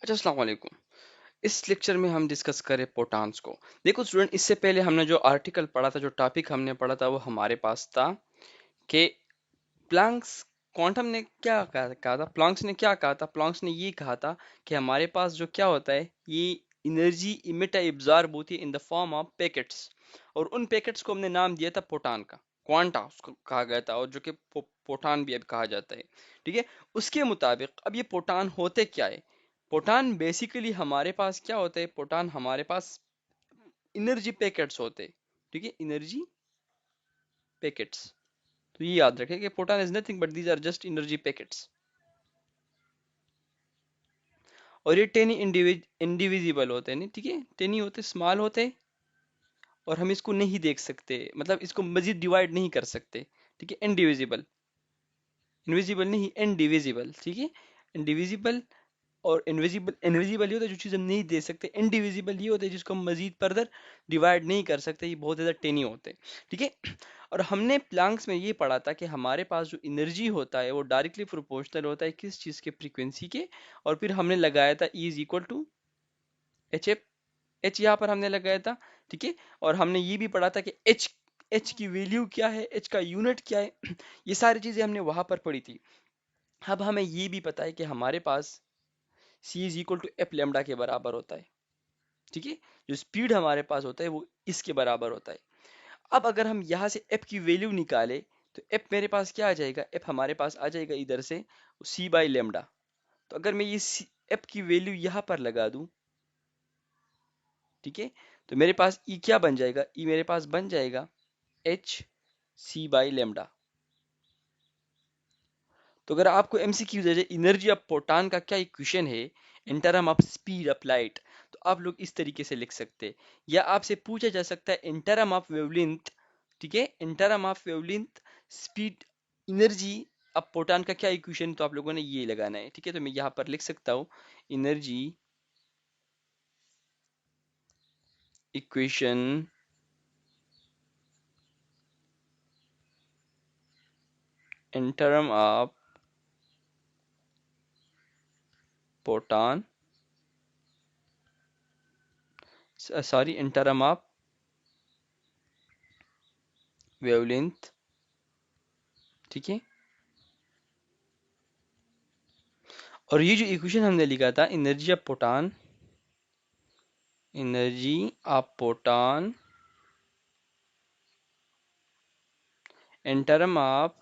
अच्छा, अस्सलाम वालेकुम। इस लेक्चर में हम डिस्कस करें प्रोटॉन्स को। देखो स्टूडेंट, इससे पहले हमने जो आर्टिकल पढ़ा था, जो टॉपिक हमने पढ़ा था, वो हमारे पास था कि प्लैंक्स क्वांटम ने कहा था। प्लैंक्स ने क्या कहा था? प्लैंक्स ने ये कहा था कि हमारे पास जो क्या होता है, ये एनर्जी इमिट या एब्जॉर्ब होती है in the form of packets, और उन पैकेट्स को हमने नाम दिया था प्रोटॉन का। क्वांटा उसको कहा गया था, और जो कि प्रोटॉन भी अब कहा जाता है। ठीक है। उसके मुताबिक अब ये प्रोटॉन होते क्या है? प्रोटॉन बेसिकली हमारे पास क्या होते हैं? प्रोटॉन हमारे पास एनर्जी पैकेट्स होते हैं। ठीक है, एनर्जी पैकेट्स। तो ये याद रखें कि proton is nothing but these are just energy packets. और ये टेनी इंडिविजिबल होते हैं, नहीं? ठीक है, टेनी होते, स्मॉल होते, और हम इसको नहीं देख सकते, मतलब इसको मजीद डिवाइड नहीं कर सकते। ठीक है, इनडिविजिबल, इनविजिबल नहीं, इनडिविजिबल। ठीक है, इनडिविजिबल। और इनविजिबल, इनविजिबल ये होता है जो चीज़ हम नहीं दे सकते। इनडिविजिबल ये होता है जिसको हम मजीद फर्दर डिवाइड नहीं कर सकते। ये बहुत ज़्यादा टेनी होते हैं। ठीक है। और हमने प्लैंक्स में ये पढ़ा था कि हमारे पास जो एनर्जी होता है वो डायरेक्टली प्रोपोर्शनल होता है किस चीज़ के? फ्रीक्वेंसी के। और फिर हमने लगाया था E is equal to H F. H यहाँ पर हमने लगाया था। ठीक है। और हमने ये भी पढ़ा था कि एच, एच की वैल्यू क्या है, एच का यूनिट क्या है। ये सारी चीज़ें हमने वहां पर पढ़ी थी। अब हमें ये भी पता है कि हमारे पास c is equal to f lambda के बराबर होता है। ठीक है। जो स्पीड हमारे पास होता है वो इसके बराबर होता है। अब अगर हम यहाँ से एफ की वैल्यू निकाले, तो एफ मेरे पास क्या आ जाएगा? एफ हमारे पास आ जाएगा इधर से सी बाई लेमडा। तो अगर मैं ये एफ की वैल्यू यहाँ पर लगा दूं, ठीक है, तो मेरे पास ई क्या बन जाएगा? ई मेरे पास बन जाएगा एच सी बाई लेमडा। तो अगर आपको एमसीक्यू दे जाए एनर्जी ऑफ प्रोटॉन का क्या इक्वेशन है in term of speed of light, तो आप लोग इस तरीके से लिख सकते हैं। या आपसे पूछा जा सकता है इन टर्म ऑफ वेवलेंथ। ठीक है, in term of wavelength speed energy of proton का क्या इक्वेशन, तो आप लोगों ने ये लगाना है। ठीक है, तो मैं यहाँ पर लिख सकता हूँ energy equation in term of proton, sorry, in term of wavelength. ठीक है। और ये जो इक्वेशन हमने लिखा था energy of proton, energy of proton in term of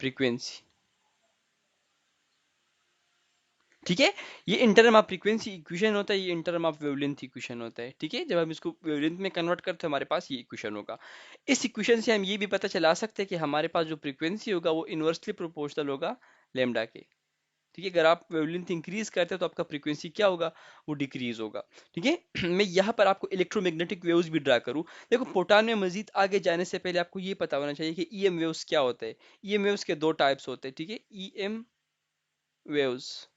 frequency. ठीक है, ये in term of frequency equation होता है, ये in term of wavelength equation होता है। ठीक है, जब हम इसको वेवलेंथ में कन्वर्ट करते हैं हमारे पास ये इक्वेशन होगा। इस इक्वेशन से हम ये भी पता चला सकते हैं कि हमारे पास जो फ्रीक्वेंसी होगा वो इनवर्सली प्रोपोर्शनल होगा लेमडा के। ठीक है, अगर आप वेवलेंथ इंक्रीज करते हैं तो आपका फ्रीक्वेंसी क्या होगा? वो डिक्रीज होगा। ठीक है। मैं यहाँ पर आपको इलेक्ट्रोमैग्नेटिक वेव्स भी ड्रा करूँ। देखो, प्रोटॉन में मजीद आगे जाने से पहले आपको ये पता होना चाहिए कि ईएम वेव्स क्या होते हैं। ईएम वेव्स के दो टाइप्स होते हैं। ठीक है, ईएम वेव्स।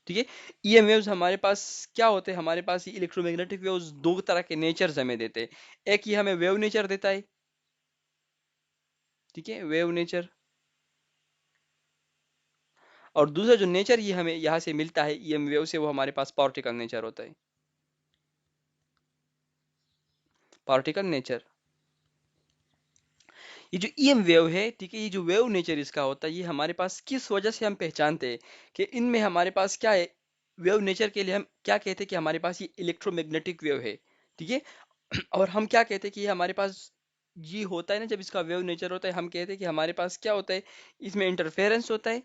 ठीक है, ईएम वेव्स हमारे पास क्या होते हैं? हमारे पास ये इलेक्ट्रोमैग्नेटिक वेव्स दो तरह के नेचर्स हमें देते हैं। एक ही हमें वेव नेचर देता है। ठीक है, वेव नेचर। और दूसरा जो नेचर ये हमें यहाँ से मिलता है ईएम वेव से, वो हमारे पास पार्टिकल नेचर होता है। Particle nature. ये जो ईएम वेव है, ठीक है, ये जो वेव नेचर इसका होता है, ये हमारे पास किस वजह से हम पहचानते हैं कि इनमें हमारे पास क्या है? वेव नेचर के लिए हम क्या कहते हैं कि हमारे पास ये इलेक्ट्रोमैग्नेटिक वेव है। ठीक है। और हम क्या कहते हैं कि ये हमारे पास ये होता है ना, जब इसका वेव नेचर होता है, हम कहते हैं कि हमारे पास क्या होता है? इसमें इंटरफेरेंस होता है।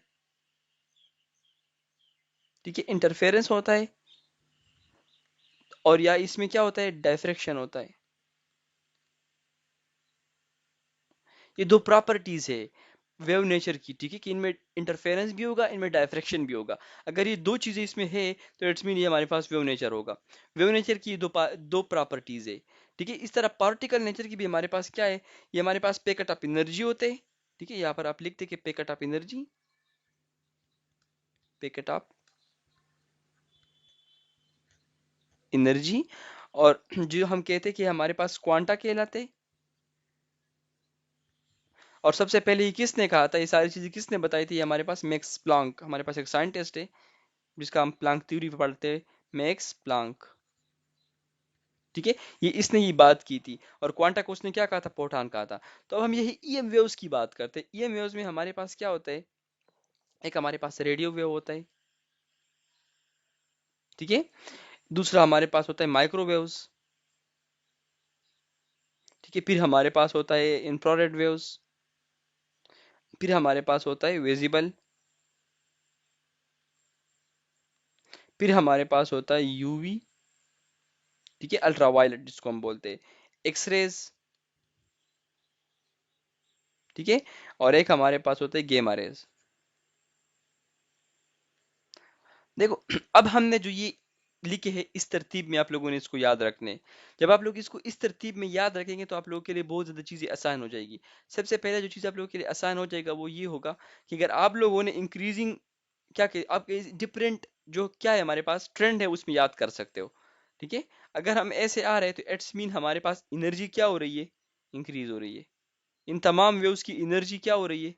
ठीक है, इंटरफेरेंस होता है। और या इसमें क्या होता है? डायफ्रैक्शन होता है। ये दो प्रॉपर्टीज है वेव नेचर की। ठीक है, कि इनमें इंटरफेरेंस भी होगा, इनमें डायफ्रैक्शन भी होगा। अगर ये दो चीजें इसमें है तो इट्स मीन ये हमारे पास वेव नेचर होगा। वेव नेचर की दो प्रॉपर्टीज है। ठीक है, इस तरह पार्टिकल नेचर की भी हमारे पास क्या है? ये हमारे पास पैकेट ऑफ एनर्जी होते हैं। ठीक है, यहाँ पर आप लिखते कि packet of energy, packet of energy. और जो हम कहते हैं कि हमारे पास क्वांटा कहलाते हैं। और सबसे पहले ये किसने कहा था, ये सारी चीजें किसने बताई थी? हमारे पास मैक्स प्लांक, हमारे पास एक साइंटिस्ट है जिसका हम प्लांक थ्योरी पढ़ते हैं, मैक्स प्लांक। ठीक है, ये इसने ये बात की थी। और क्वांटा को उसने क्या कहा था? प्रोटॉन कहा था। तो अब हम यही ईएम वेव्स की बात करते हैं। ईएम वेव्स में हमारे पास क्या होता है? एक हमारे पास रेडियो वेव होता है, ठीक है। दूसरा हमारे पास होता है माइक्रोवेव्स, ठीक है। फिर हमारे पास होता है इंफ्रारेड वेव्स। फिर हमारे पास होता है विजिबल। फिर हमारे पास होता है यूवी, ठीक है, अल्ट्रावायलेट जिसको हम बोलते हैं, एक्सरेज, ठीक है। और एक हमारे पास होता है गेमा रेज। देखो अब हमने जो ये लिखे हैं इस तरतीब में आप लोगों ने इसको याद रखने हैं। जब आप लोग इसको इस तरतीब में याद रखेंगे तो आप लोगों के लिए बहुत ज़्यादा चीज़ें आसान हो जाएगी। सबसे पहले जो चीज़ आप लोगों के लिए आसान हो जाएगा वो ये होगा कि अगर आप लोगों ने इंक्रीजिंग क्या कहे, आप डिफरेंट जो क्या है हमारे पास ट्रेंड है उसमें याद कर सकते हो, ठीक है। अगर हम ऐसे आ रहे हैं तो इट्स मीन हमारे पास एनर्जी क्या हो रही है? इंक्रीज हो रही है। इन तमाम वेव्स की एनर्जी क्या हो रही है?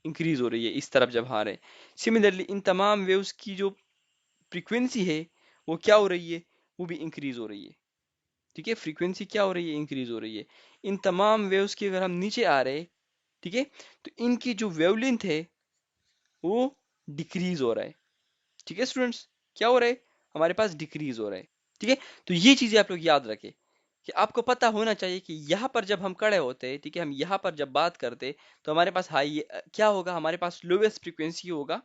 इंक्रीज हो रही है इस तरफ जब आ रहे हैं। सिमिलरली इन तमाम वेव्स की जो फ्रीक्वेंसी है वो क्या हो रही है? वो भी इंक्रीज हो रही है, ठीक है। फ्रीक्वेंसी क्या हो रही है? इंक्रीज हो रही है। इन तमाम वेव्स की अगर हम नीचे आ रहे हैं, ठीक है, तो इनकी जो वेवलेंथ है वो डिक्रीज हो रहा है, ठीक है स्टूडेंट्स। क्या हो रहा है? हमारे पास डिक्रीज हो रहा है, ठीक है। तो ये चीजें आप लोग याद रखें कि आपको पता होना चाहिए कि यहाँ पर जब हम खड़े होते हैं, ठीक है, हम यहाँ पर जब बात करते हैं तो हमारे पास हाई क्या होगा? हमारे पास लोवेस्ट फ्रीक्वेंसी होगा,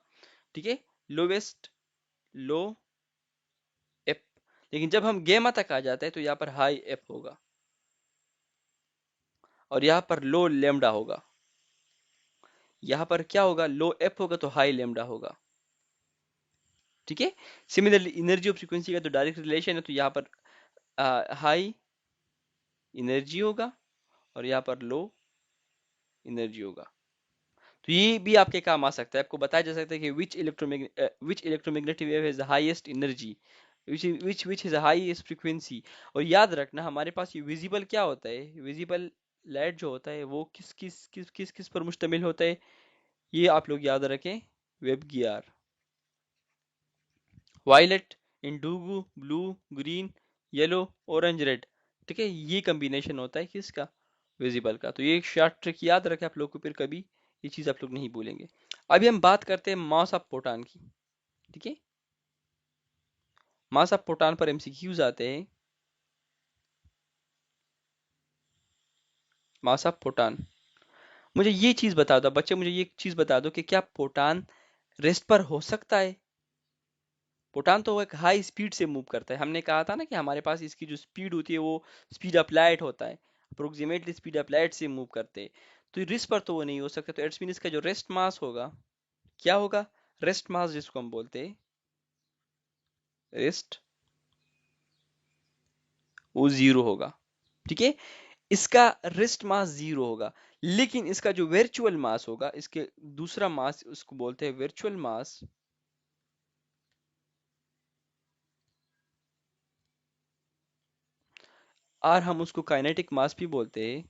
ठीक है, लोवेस्ट, लो एफ। लेकिन जब हम गेमा तक आ जाते हैं तो यहाँ पर हाई एफ होगा और यहाँ पर लो लेमडा होगा। यहाँ पर क्या होगा? लो एफ होगा तो हाई लेमडा होगा, ठीक है। सिमिलरली एनर्जी और फ्रीक्वेंसी का तो डायरेक्ट रिलेशन है, तो यहाँ पर हाई एनर्जी होगा और यहाँ पर लो एनर्जी होगा। तो ये भी आपके काम आ सकता है, आपको बताया जा सकता है कि which electromagnetic wave has the highest energy, which has the highest frequency. और याद रखना हमारे पास ये विजिबल क्या होता है? विजिबल लाइट जो होता है वो किस पर मुश्तमिल होता है? ये आप लोग याद रखें, VIBGYOR, violet, indigo, blue, green, yellow, orange, red, ठीक है। ये कॉम्बिनेशन होता है किसका? विजिबल का। तो ये एक शॉर्ट ट्रिक याद रखें आप लोग को, फिर कभी ये चीज आप लोग नहीं भूलेंगे। अभी हम बात करते हैं मास ऑफ प्रोटॉन की, ठीक है। मास ऑफ प्रोटॉन पर एमसीक्यूज आते हैं। मास ऑफ प्रोटॉन, मुझे ये चीज बता दो बच्चे, मुझे ये चीज बता दो कि क्या प्रोटॉन रेस्ट पर हो सकता है? प्रोटॉन तो वो एक हाई स्पीड से मूव करता है। हमने कहा था ना कि हमारे पास इसकी जो स्पीड होती है वो स्पीड ऑफ लाइट होता है, अप्रोक्सीमेटली स्पीड ऑफ लाइट से मूव करते हैं। तो रिस्ट पर तो वो नहीं हो सकता। तो इट्स मीन इसका जो रेस्ट मास होगा क्या होगा? रेस्ट मास जिसको हम बोलते हैं रेस्ट, वो जीरो होगा, ठीक है। इसका रेस्ट मास जीरो होगा। लेकिन इसका जो वर्चुअल मास होगा, इसके दूसरा मास उसको बोलते हैं वर्चुअल मास, और हम उसको काइनेटिक मास भी बोलते हैं।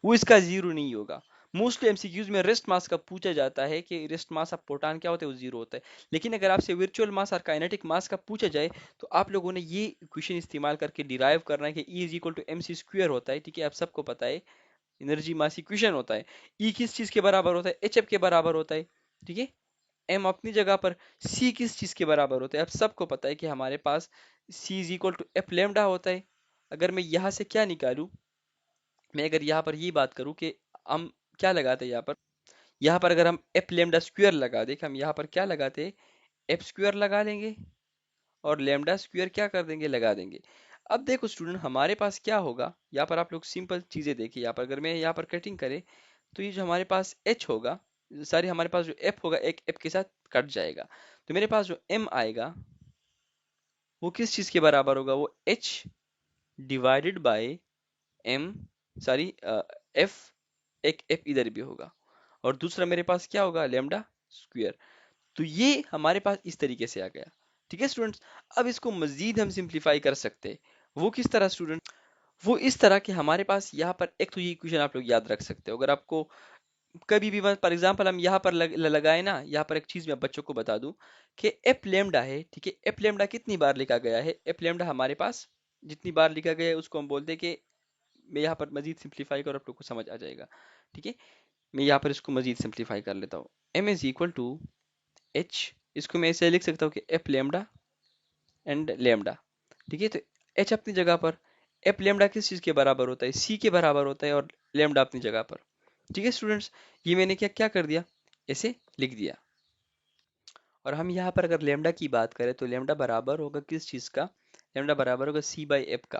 वो इसका जीरो नहीं होगा। मोस्टली एमसीक्यूज में रेस्ट मास का पूछा जाता है कि रेस्ट मास ऑफ प्रोटॉन क्या होता है? वो जीरो होता है। लेकिन अगर आपसे वर्चुअल मास और काइनेटिक मास का पूछा जाए तो आप लोगों ने ये क्वेश्चन इस्तेमाल करके डिराइव करना है कि E is equal to M C square होता है, ठीक है। आप सबको पता है एनर्जी मास इक्वेशन होता है। E किस चीज के बराबर होता है? एच एफ के बराबर होता है, ठीक है। एम अपनी जगह पर, सी किस चीज के बराबर होता है? आप सबको पता है कि हमारे पास c is equal to f lambda होता है। अगर मैं यहाँ से क्या निकालूं, मैं अगर यहाँ पर ये बात करूँ कि हम क्या लगाते हैं यहाँ पर अगर हम एफ लेमडा स्क्वायर लगा दे, कि हम यहाँ पर क्या लगाते? एफ स्क्वायर लगा लेंगे और लेमडा स्क्वायर क्या कर देंगे? लगा देंगे। अब देखो स्टूडेंट, हमारे पास क्या होगा यहाँ पर? आप लोग सिंपल चीजें देखिए। यहाँ पर अगर मैं यहाँ पर कटिंग करे तो ये जो हमारे पास एच होगा, सारी हमारे पास जो एफ होगा एक एफ के साथ कट जाएगा। तो मेरे पास जो एम आएगा वो किस चीज के बराबर होगा? वो H divided by M, sorry F, एक एफ इधर भी होगा और दूसरा मेरे पास क्या होगा? Lambda square. तो ये हमारे पास इस तरीके से आ गया, ठीक है स्टूडेंट्स। अब इसको मजीद हम सिंप्लीफाई कर सकते हैं। वो किस तरह स्टूडेंट? वो इस तरह कि हमारे पास यहाँ पर एक तो ये इक्वेशन आप लोग याद रख सकते हो। अगर आपको कभी भी फॉर एग्जांपल हम यहाँ पर लगाए ना, यहाँ पर एक चीज मैं बच्चों को बता दूं कि एफ लेमडा है, ठीक है। एफ लेमडा कितनी बार लिखा गया है? एफ लेमडा हमारे पास जितनी बार लिखा गया है उसको हम बोलते हैं कि, मैं यहाँ पर मजीद सिंप्लीफाई कर, आप लोग को समझ आ जाएगा, ठीक है। मैं यहाँ पर इसको मजीद सिंप्लीफाई कर लेता हूँ। M is equal to H, इसको मैं ऐसे लिख सकता हूँ कि एफ लेमडा एंड लेमडा, ठीक है। तो एच अपनी जगह पर, एफ लेमडा किस चीज के बराबर होता है? सी के बराबर होता है, और लेमडा अपनी जगह पर, ठीक है स्टूडेंट्स। ये मैंने क्या क्या कर दिया, ऐसे लिख दिया। और हम यहाँ पर अगर लेमडा की बात करें तो लेमडा बराबर होगा किस चीज का? लेमडा बराबर होगा सी बाई एफ का।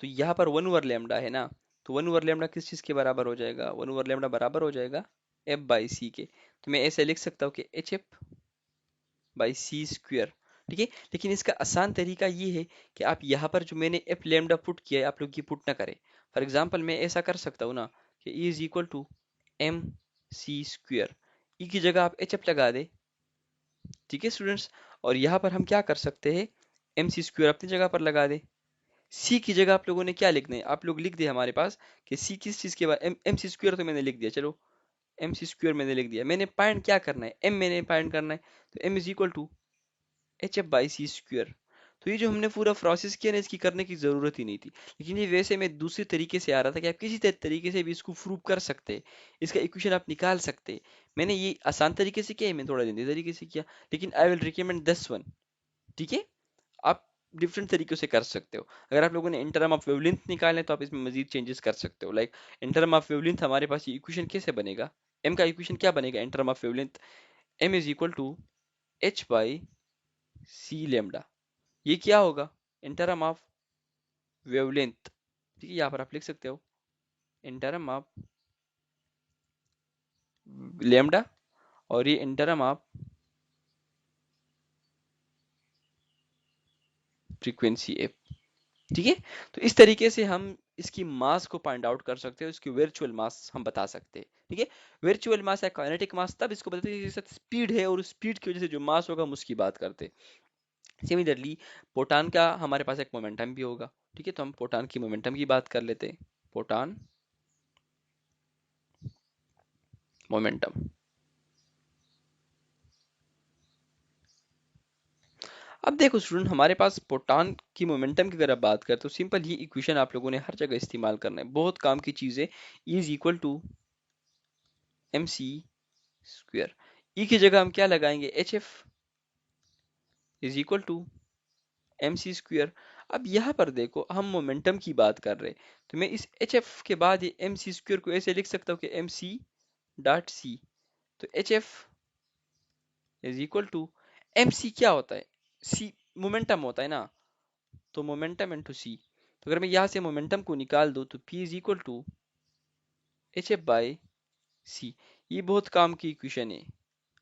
तो यहाँ पर वन ओवर लेमडा है ना, तो वन ओवर लेमडा किस चीज के बराबर हो जाएगा? वन ओवर लेमडा बराबर हो जाएगा एफ बाई सी के। तो मैं ऐसे लिख सकता हूँ कि H F by C square, ठीक है। लेकिन इसका आसान तरीका ये है कि आप यहाँ पर जो मैंने एफ लेमडा पुट किया है, आप लोग ये पुट ना करें। फॉर एग्जाम्पल मैं ऐसा कर सकता हूँ ना कि E is equal to M C square, E की जगह आप एच एफ लगा दे, ठीक है स्टूडेंट्स। और यहाँ पर हम क्या कर सकते हैं, एम सी स्क्वेयर अपनी जगह पर लगा दे। सी की जगह आप लोगों ने क्या लिखना है? आप लोग लिख दे हमारे पास कि सी किस चीज के बाद, एम एम सी स्क्वेयर तो मैंने लिख दिया, चलो एम सी स्क्वेयर मैंने लिख दिया। मैंने फाइंड क्या करना है? एम मैंने फाइंड करना है। तो M is equal to H F by C square. तो ये जो हमने पूरा प्रोसेस किया ना, इसकी करने की जरूरत ही नहीं थी। लेकिन ये वैसे मैं दूसरे तरीके से आ रहा था कि आप किसी तरीके से भी इसको प्रूव कर सकते हैं, इसका इक्वेशन आप निकाल सकते हैं। मैंने ये आसान तरीके से किया है, मैंने थोड़ा जल्दी तरीके से किया, लेकिन I will recommend this one, ठीक है। आप डिफरेंट तरीकों से कर सकते हो। अगर आप लोगों ने इंटरम ऑफ वेवलेंथ निकालना है तो आप इसमें मजीद चेंजेस कर सकते हो। लाइक इंटरम ऑफ वेवलेंथ हमारे पास ये इक्वेशन कैसे बनेगा? एम का इक्वेशन क्या बनेगा in term of wavelength? M is equal to H by C lambda. ये क्या होगा? इंटरम ऑफ वेवलेंथ, ठीक है। यहाँ पर आप लिख सकते हो इंटरम ऑफ लेमडा, और ये इंटरम ऑफ फ्रीक्वेंसी एफ, ठीक है। तो इस तरीके से हम इसकी मास को फाइंड आउट कर सकते हैं, इसकी वर्चुअल मास हम बता सकते हैं, ठीक है। वर्चुअल मास या काइनेटिक मास तब इसको बताते हैं जैसे स्पीड है, और उस स्पीड की वजह से जो मास होगा हम उसकी बात करते हैं। सिमिलरली प्रोटॉन का हमारे पास एक मोमेंटम भी होगा, ठीक है। तो हम प्रोटॉन की मोमेंटम की बात कर लेते हैं। प्रोटॉन मोमेंटम, अब देखो स्टूडेंट, हमारे पास प्रोटॉन की मोमेंटम की अगर आप बात करें तो सिंपल ये इक्वेशन आप लोगों ने हर जगह इस्तेमाल करना है, बहुत काम की चीज है। E is equal to M C square. E की जगह हम क्या लगाएंगे? H f is equal to M C square. अब यहाँ पर देखो हम मोमेंटम की बात कर रहे हैं, तो मैं इस एच एफ के बाद ये एम सी स्क्वेयर को ऐसे लिख सकता हूँ कि एम सी डॉट सी। तो h f is equal to M c क्या होता है? सी मोमेंटम होता है ना, तो मोमेंटम इंटू सी। तो अगर मैं यहाँ से मोमेंटम को निकाल दूँ तो p is equal to H F by c. ये बहुत काम की इक्वेशन है।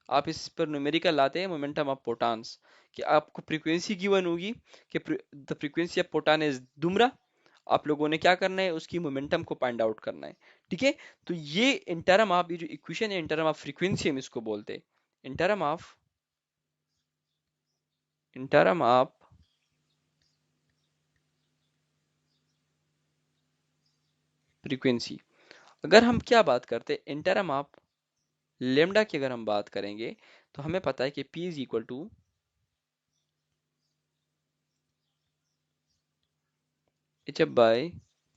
आप इस पर न्यूमेरिकल लाते हैं मोमेंटम ऑफ प्रोटॉन्स, कि आपको फ्रीक्वेंसी गिवन होगी कि the frequency of proton is दुमरा। आप लोगों ने क्या करना है? उसकी मोमेंटम को फाइंड आउट करना है, ठीक है। तो ये इन टर्म ऑफ, ये जो इक्वेशन है इन टर्म ऑफ फ्रीक्वेंसी हम इसको बोलते हैं, in term of, in term of frequency. अगर हम क्या बात करते हैं इन टर्म ऑफ लेमडा की, अगर हम बात करेंगे तो हमें पता है कि P is equal to H F by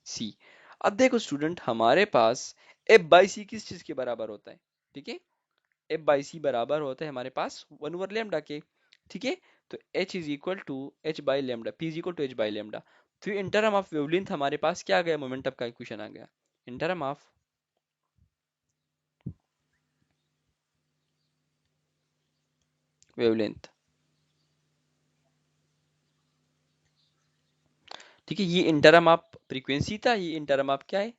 c. अब देखो स्टूडेंट, हमारे पास एफ बाई सी किस चीज के बराबर होता है? ठीक है, एफ बाई सी बराबर होता है हमारे पास वन ओवर लेमडा के, ठीक है। तो H is equal to H by lambda, P is equal to H by lambda. फिर इन टर्म ऑफ वेवलेंथ हमारे पास क्या आ गया? मोमेंटम का इक्वेशन आ गया इन टर्म ऑफ वेवलेंथ, ठीक है। ये इन टर्म ऑफ फ्रीक्वेंसी था, ये इन टर्म ऑफ क्या है?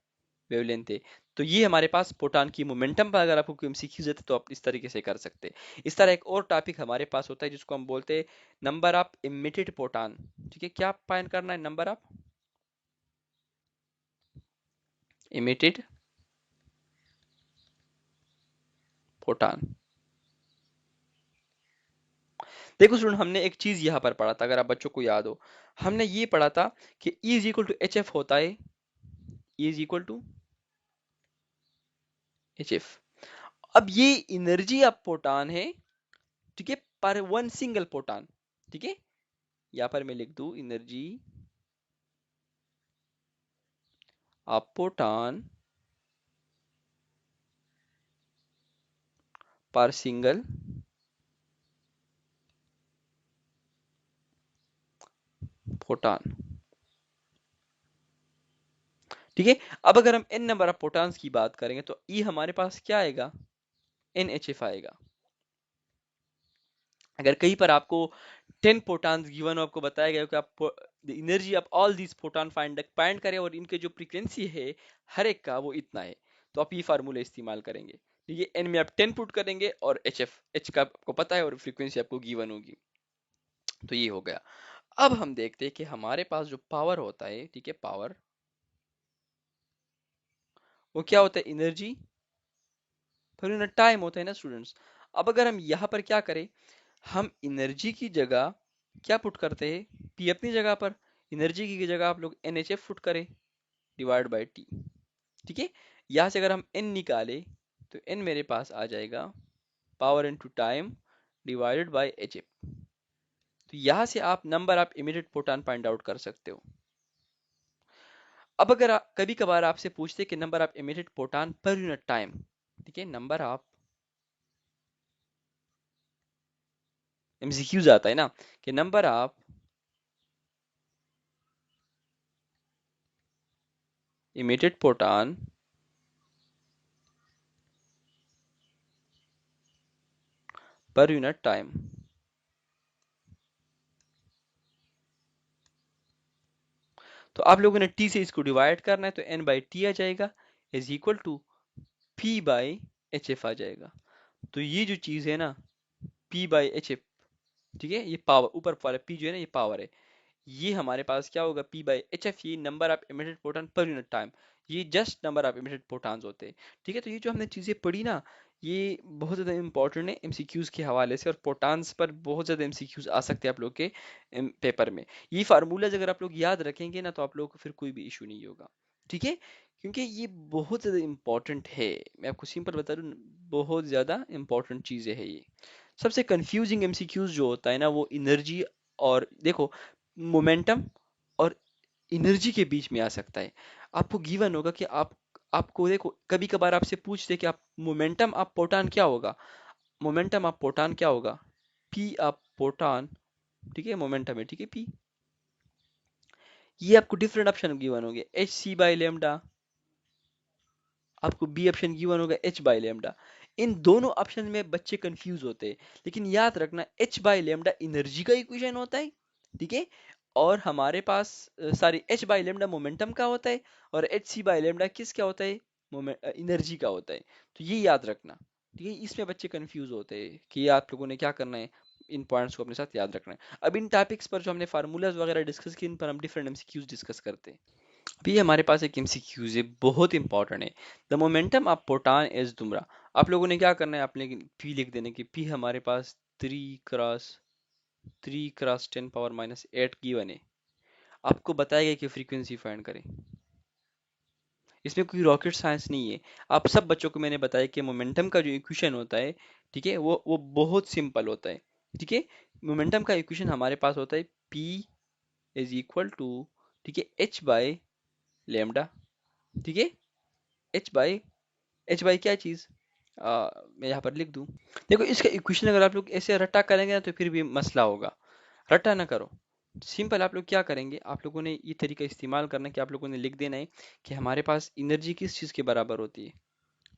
वेवलेंथ है। तो ये हमारे पास प्रोटॉन की मोमेंटम पर अगर आपको कोई सीखी जाती तो आप इस तरीके से कर सकते हैं। इस तरह एक और टॉपिक हमारे पास होता है जिसको हम बोलते हैं नंबर ऑफ इमिटेड प्रोटॉन, ठीक है। क्या फाइंड करना है? Number of emitted proton. देखो स्टूडेंट, हमने एक चीज यहाँ पर पढ़ा था, अगर आप बच्चों को याद हो, हमने ये पढ़ा था कि E is equal to H F होता है, E is equal to H F. अब ये एनर्जी ऑफ फोटॉन है, ठीक है, पर वन सिंगल फोटॉन, ठीक है। यहाँ पर मैं लिख दूं एनर्जी ऑफ फोटॉन पर सिंगल फोटॉन, ठीक है। अब अगर हम n नंबर ऑफ फोटॉन्स की बात करेंगे तो E हमारे पास क्या आएगा, NHF आएगा। अगर कहीं पर आपको 10 फोटॉन्स गिवन हो, आपको बताया गया हो कि आप the energy of all these photon find करें और इनके जो फ्रीक्वेंसी है हर एक का वो इतना है, तो आप ये फार्मूला इस्तेमाल करेंगे, ठीक है। एन में आप 10 पुट करेंगे और एच का आपको पता है और फ्रीक्वेंसी आपको गिवन होगी, तो ये हो गया। अब हम देखते हैं कि हमारे पास जो पावर होता है, ठीक है, पावर वो क्या होता है, एनर्जी पर यूनिट टाइम होता है ना स्टूडेंट्स। अब अगर हम यहाँ पर क्या करें, हम एनर्जी की जगह क्या पुट करते हैं, पी अपनी जगह पर, एनर्जी की जगह आप लोग एन एच एफ पुट करें डिवाइड बाई टी, ठीक है। यहाँ से अगर हम एन निकाले तो एन मेरे पास आ जाएगा power into time divided by H F. तो यहाँ से आप number of immediate photon find out कर सकते हो। अब अगर कभी कभार आपसे पूछते कि नंबर ऑफ इमीडिएट फोटॉन पर यूनिट टाइम, ठीक है, नंबर ऑफ एमसीक्यूज आता है ना, कि नंबर ऑफ इमीडिएट फोटॉन पर यूनिट टाइम, तो आप लोगों ने टी से इसको डिवाइड करना है, तो एन बाई टी आ जाएगा is equal to p by h f आ जाएगा। तो ये जो चीज है ना, पी बाई एच एफ, ठीक है, ये पावर ऊपर वाला पी जो है ना ये पावर है, ये हमारे पास क्या होगा, पी बाई एच एफ, ये number of emitted proton per unit time, ये just number of emitted protons होते हैं, ठीक है। तो ये जो हमने चीजें पढ़ी ना, ये बहुत ज्यादा इंपॉर्टेंट है एमसीक्यूज के हवाले से, और प्रोटॉन्स पर बहुत ज्यादा एमसीक्यूज आ सकते हैं आप लोग के पेपर में। ये फार्मूलाज अगर आप लोग याद रखेंगे ना तो आप लोग को फिर कोई भी इशू नहीं होगा, ठीक है, क्योंकि ये बहुत ज्यादा इंपॉर्टेंट है। मैं आपको सिंपल बता दूं, बहुत ज्यादा इंपॉर्टेंट चीजें है ये। सबसे कंफ्यूजिंग एमसीक्यूज जो होता है ना वो एनर्जी और देखो मोमेंटम और एनर्जी के बीच में आ सकता है। आपको गिवन होगा कि आपको देखो कभी कभार आपसे पूछते कि आप मोमेंटम ऑफ प्रोटॉन क्या होगा, मोमेंटम ऑफ प्रोटॉन क्या होगा, पी ऑफ प्रोटॉन, ठीक है, मोमेंटम है, ठीक है, पी। ये आपको डिफरेंट ऑप्शन गिवन होंगे, एच सी बाई लेमडा, आपको बी ऑप्शन गिवन होगा एच बाई लेमडा। इन दोनों ऑप्शन में बच्चे कंफ्यूज होते हैं, लेकिन याद रखना एच बाई लेमडा एनर्जी का इक्वेशन होता है, ठीक है, और हमारे पास sorry h by lambda momentum का होता है, और एच सी बाई लेमडा किस क्या होता है, एनर्जी का होता है। तो ये याद रखना, ठीक है, इसमें बच्चे कंफ्यूज होते हैं कि आप लोगों ने क्या करना है, इन पॉइंट्स को अपने साथ याद रखना है। अब इन टॉपिक्स पर जो हमने फार्मूलाज वगैरह डिस्कस किए इन पर हम डिफरेंट एमसीक्यूज डिस्कस करते हैं। अभी हमारे पास एक एमसीक्यूज है, बहुत इंपॉर्टेंट है। The momentum of proton is दुमरा। आप लोगों ने क्या करना है, आपने पी लिख देने की, पी हमारे पास 3 क्रॉस 10 पावर -8 गिवन है। आपको बताया गया कि फ्रीक्वेंसी फाइंड करें, इसमें कोई रॉकेट साइंस नहीं है। आप सब बच्चों को मैंने बताया कि मोमेंटम का जो इक्वेशन होता है, ठीक है, वो बहुत सिंपल होता है, ठीक है। मोमेंटम का इक्वेशन हमारे पास होता है पी इज इक्वल टू, ठीक है, एच बाई लेमडा, ठीक है, एच बाई, एच बाई क्या चीज, मैं यहाँ पर लिख दूं। देखो इसका इक्वेशन अगर आप लोग ऐसे रट्टा करेंगे ना तो फिर भी मसला होगा, रट्टा ना करो। सिंपल आप लोग क्या करेंगे, आप लोगों ने ये तरीका इस्तेमाल करना है कि आप लोगों ने लिख देना है कि हमारे पास एनर्जी किस चीज के बराबर होती है,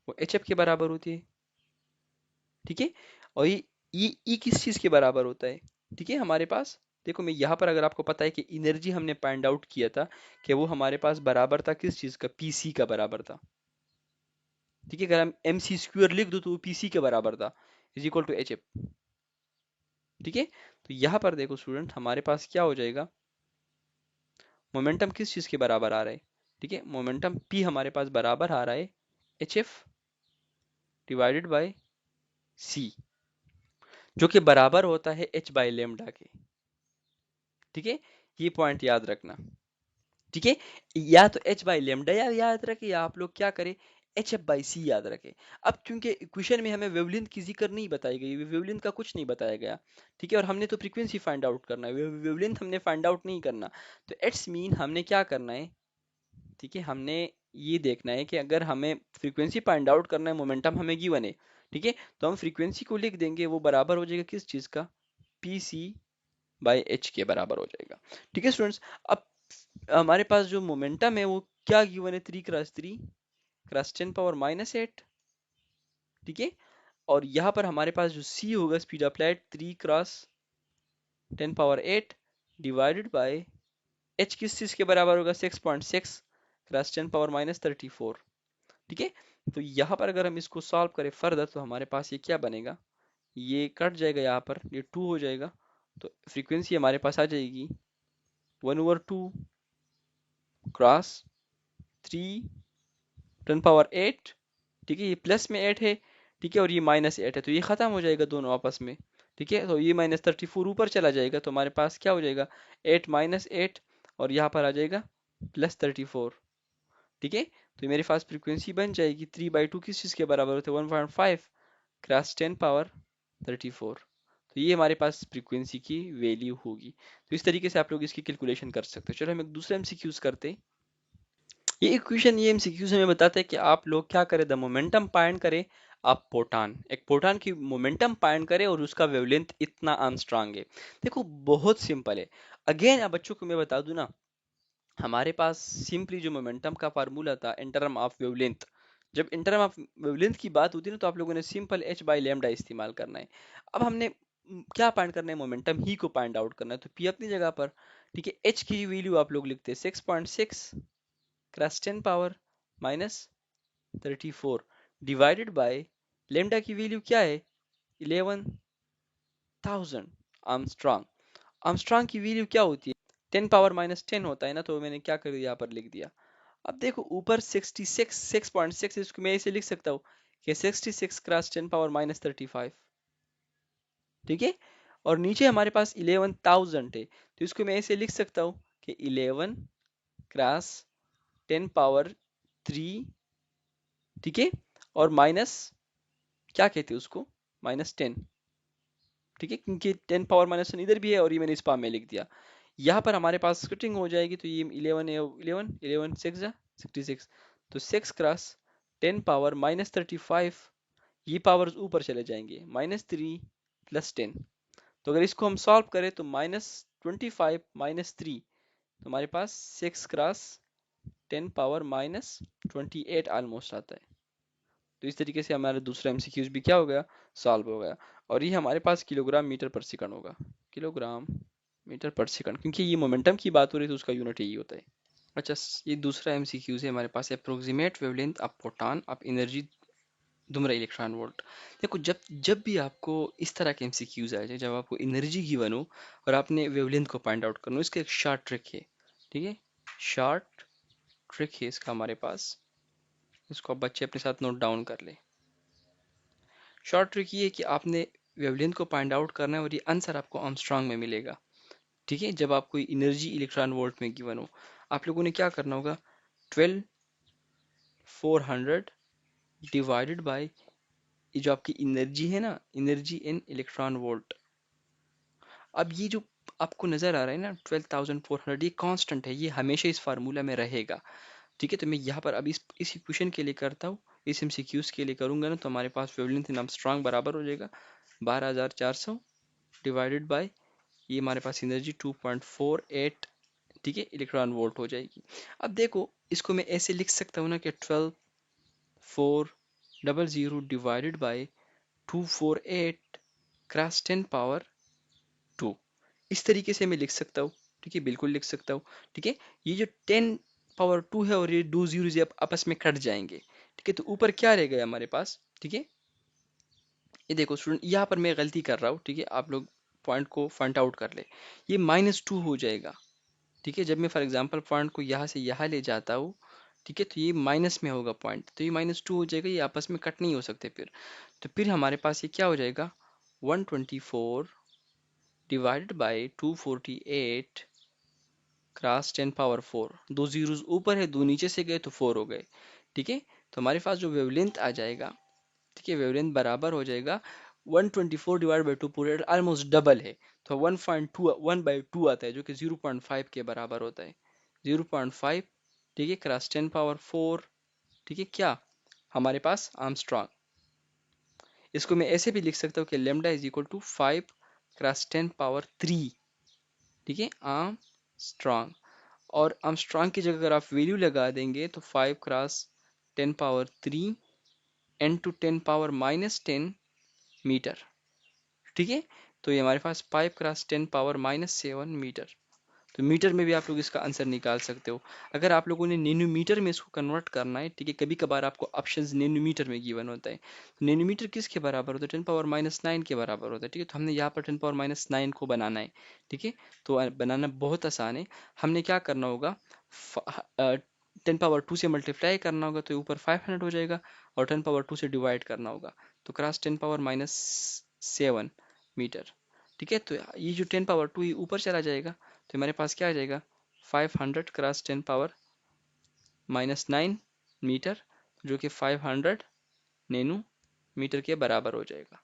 वो एच एफ के बराबर होती है, ठीक है। और ये ई किस चीज के बराबर होता है, ठीक है, हमारे पास देखो मैं यहाँ पर अगर आपको पता है कि एनर्जी हमने फाइंड आउट किया था कि वो हमारे पास बराबर था किस चीज का, पीसी का बराबर था, ठीक है। अगर हम एम सी स्क्वायर लिख दो तो वो पीसी के बराबर था, is equal to H F, ठीक है। तो यहाँ पर देखो स्टूडेंट हमारे पास क्या हो जाएगा, मोमेंटम किस चीज के बराबर आ रहा है, ठीक है, मोमेंटम पी हमारे पास बराबर आ रहा है एच एफ डिवाइडेड बाई सी। जो कि बराबर होता है h बाई लेमडा के। ठीक है, ये पॉइंट याद रखना। ठीक है, या तो h बाई लेमडा याद रखे, या आप लोग क्या करें, एच एफ बाई सी याद रखें। अब क्योंकि इक्वेशन में हमें वेवलेंथ की जिक्र नहीं बताई गई, वेवलेंथ का कुछ नहीं बताया गया। ठीक है, और हमने तो फ्रीक्वेंसी फाइंड आउट करना है, वेवलेंथ हमने फाइंड आउट नहीं करना। तो इट्स मीन हमने क्या करना है, ठीक है, हमने ये देखना है कि अगर हमें फ्रीक्वेंसी फाइंड आउट करना है, मोमेंटम हमें गिवन है, ठीक है, तो हम फ्रीक्वेंसी को लिख देंगे, वो बराबर हो जाएगा किस चीज़ का, पी सी बाई एच के बराबर हो जाएगा। ठीक है स्टूडेंट्स, अब हमारे पास जो मोमेंटम है वो क्या गिवन है, 3 क्रॉस 3 क्रॉस 10 पावर -8। ठीक है, और यहाँ पर हमारे पास जो c होगा, speed of light 3 cross 10 power 8 divided by h किस चीज़ के बराबर होगा, 6.6 क्रॉस 10 पावर -34। ठीक है, तो यहाँ पर अगर हम इसको सॉल्व करें फर्दर तो हमारे पास ये क्या बनेगा, ये कट जाएगा, यहाँ पर ये 2 हो जाएगा, तो फ्रीक्वेंसी हमारे पास आ जाएगी 1/2 क्रॉस 3 10 पावर 8। ठीक है, ये प्लस में 8 है, ठीक है, और ये -8 है, तो ये खत्म हो जाएगा दोनों आपस में। ठीक है, तो ये -34 ऊपर चला जाएगा, तो हमारे पास क्या हो जाएगा, 8 -8, और यहाँ पर आ जाएगा +34। ठीक है, तो मेरे पास फ्रीक्वेंसी बन जाएगी 3/2 किस चीज़ के बराबर होते हैं, 1.5 क्रॉस 10 पावर 34। तो ये हमारे पास फ्रीक्वेंसी की वैल्यू होगी। तो इस तरीके से आप लोग इसकी कैलकुलेशन कर सकते हो। चलो हम एक दूसरा एमसीक्यूज करते हैं। ये इक्वेशन, ये एमसीक्यूज हमें बताता है कि आप लोग क्या करें, द मोमेंटम फाइंड करें, आप प्रोटॉन, एक प्रोटॉन की मोमेंटम फाइंड करें और उसका वेवलेंथ इतना आर्मस्ट्रांग है। देखो बहुत सिंपल है। अगेन अब बच्चों को मैं बता दूं ना, हमारे पास सिंपली जो मोमेंटम का फार्मूला था इन टर्म ऑफ वेवलेंथ, जब इन टर्म ऑफ वेवलेंथ की बात होती है ना, तो आप लोगों ने सिंपल h बाई लेमडा इस्तेमाल करना है। अब हमने क्या फाइंड करना है, मोमेंटम ही को फाइंड आउट करना है, तो p अपनी जगह पर। ठीक है, h की वैल्यू आप लोग लिखते हैं 6.6 cross 10 power -34 divided by lambda की वैल्यू क्या है, 11,000 आर्मस्ट्रांग। आर्मस्ट्रांग की वैल्यू क्या होती है, 10 पावर -10 होता है ना, तो मैंने क्या कर दिया, यहाँ पर लिख दिया। अब देखो ऊपर 66 6.6, इसको मैं ऐसे लिख सकता हूँ कि 66 क्रॉस 10 पावर -35। ठीक है, और नीचे हमारे पास 11,000 है, तो इसको मैं ऐसे लिख सकता हूँ कि 11 क्रॉस 10 पावर 3। ठीक है, और माइनस, क्या कहते हैं उसको, -10। ठीक है, क्योंकि 10 पावर -10 इधर भी है, और ये मैंने इस पार में लिख दिया। यहाँ पर हमारे पास स्प्लिटिंग हो जाएगी, तो ये 11 है, 11 6 जा 66, तो 6 क्रॉस 10 पावर -35, ये पावर्स ऊपर चले जाएंगे, -3 + 10। तो अगर इसको हम सॉल्व करें तो -25 -3, तो हमारे पास 6 क्रॉस 10 पावर -28 ऑलमोस्ट आता है। तो इस तरीके से हमारा दूसरा एमसीक्यूज भी क्या हो गया, सॉल्व हो गया। और ये हमारे पास किलोग्राम मीटर पर सेकंड होगा, किलोग्राम मीटर पर सेकंड, क्योंकि ये मोमेंटम की बात हो रही है तो उसका यूनिट यही होता है। अच्छा, ये दूसरा एमसीक्यूज है हमारे पास, approximate wavelength of photon of energy धूम्र इलेक्ट्रॉन वोल्ट। देखो जब जब भी आपको इस तरह के एमसीक्यूज आ जाए, जब आपको एनर्जी गिवन हो और आपने वेवलेंथ को फाइंड आउट करना हो, इसका एक शॉर्ट ट्रिक है। ठीक है, शॉर्ट ट्रिक है इसका हमारे पास, इसको आप बच्चे अपने साथ नोट डाउन कर ले। शॉर्ट ट्रिक ये है कि आपने वेवलेंथ को फाइंड आउट करना है, और ये आंसर आपको आर्मस्ट्रांग में मिलेगा। ठीक है, जब आपको एनर्जी इलेक्ट्रॉन वोल्ट में गिवन हो, आप लोगों ने क्या करना होगा, 12,400 डिवाइडेड बाय ये जो आपकी एनर्जी है ना, एनर्जी इन इलेक्ट्रॉन वोल्ट। अब ये जो आपको नजर आ रहा है ना 12,400, ये कांस्टेंट है, ये हमेशा इस फार्मूला में रहेगा। ठीक है, तो मैं यहाँ पर अब इस इक्वेशन के लिए करता हूँ, इस एमसीक्यूज के लिए करूंगा ना, तो हमारे पास वेवलेंथ इन आर्मस्ट्रांग बराबर हो जाएगा 12,400 डिवाइडेड बाय ये हमारे पास एनर्जी 2.48, ठीक है, इलेक्ट्रॉन वोल्ट हो जाएगी। अब देखो इसको मैं ऐसे लिख सकता हूँ ना कि 12,400 डिवाइडेड बाय 248 क्रॉस 10 पावर 2, इस तरीके से मैं लिख सकता हूँ। ठीक है, बिल्कुल लिख सकता हूँ। ठीक है, ये जो 10 पावर 2 है और ये 2 जीरो आपस में कट जाएंगे। ठीक है, तो ऊपर क्या रह गया हमारे पास, ठीक है, ये देखो स्टूडेंट, यहाँ पर मैं गलती कर रहा हूँ। ठीक है, आप लोग पॉइंट को फाइंड आउट कर ले, ये -2 हो जाएगा। ठीक है, जब मैं फॉर एग्जांपल पॉइंट को यहाँ से यहाँ ले जाता हूँ, ठीक है, तो ये माइनस में होगा पॉइंट, तो ये -2 हो जाएगा, ये आपस में कट नहीं हो सकते फिर। तो फिर हमारे पास ये क्या हो जाएगा, 124 डिवाइडेड बाई 248 क्रॉस 10 पावर 4। दो जीरोस ऊपर है, दो नीचे से गए तो 4 हो गए। ठीक है, तो हमारे पास जो वेवलेंथ आ जाएगा, ठीक है, वेवलेंथ बराबर हो जाएगा 124 डिवाइड बाई 2 पूरे ऑलमोस्ट डबल है, तो 1.2 1/2 आता है, जो कि 0.5 के बराबर होता है। 0.5, ठीक है, क्रॉस 10 पावर 4। ठीक है, क्या हमारे पास आर्मस्ट्रांग। इसको मैं ऐसे भी लिख सकता हूँ कि lambda is equal to 5 cross 10 power 3। ठीक है, आर्मस्ट्रांग। और आर्मस्ट्रांग की जगह अगर आप वैल्यू लगा देंगे तो 5 क्रॉस 10 पावर 3 10 to 10 पावर-10 मीटर। ठीक है, तो ये हमारे पास 5 क्रॉस 10 पावर-7 मीटर। तो मीटर में भी आप लोग इसका आंसर निकाल सकते हो। अगर आप लोगों ने नैनोमीटर में इसको कन्वर्ट करना है, ठीक है, कभी कभार आपको ऑप्शंस नैनोमीटर में गिवन होता है, तो नैनोमीटर किसके बराबर होता है? 10 पावर-9 के बराबर होता है। ठीक है, तो हमने यहाँ पर 10 पावर-9 को बनाना है। ठीक है, तो बनाना बहुत आसान है। हमने क्या करना होगा, 10 पावर 2 से मल्टीप्लाई करना होगा तो ऊपर 500 हो जाएगा, और 10 पावर 2 से डिवाइड करना होगा, तो क्रॉस 10 पावर-7 मीटर। ठीक है, तो ये जो 10 पावर 2 ये ऊपर चला जाएगा, तो हमारे पास क्या आ जाएगा, 500 क्रॉस 10 पावर-9 मीटर, जो कि 500 नैनो मीटर के बराबर हो जाएगा।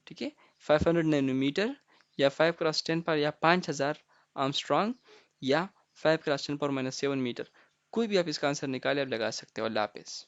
ठीक है, 500 नैनोमीटर, या 5 क्रॉस 10 पावर, या 5000 आर्मस्ट्रांग, या 5 क्रॉस 10 पावर-7 मीटर। कोई भी आप इसका आंसर निकाले, आप लगा सकते हो। अल्लाह हाफिज़।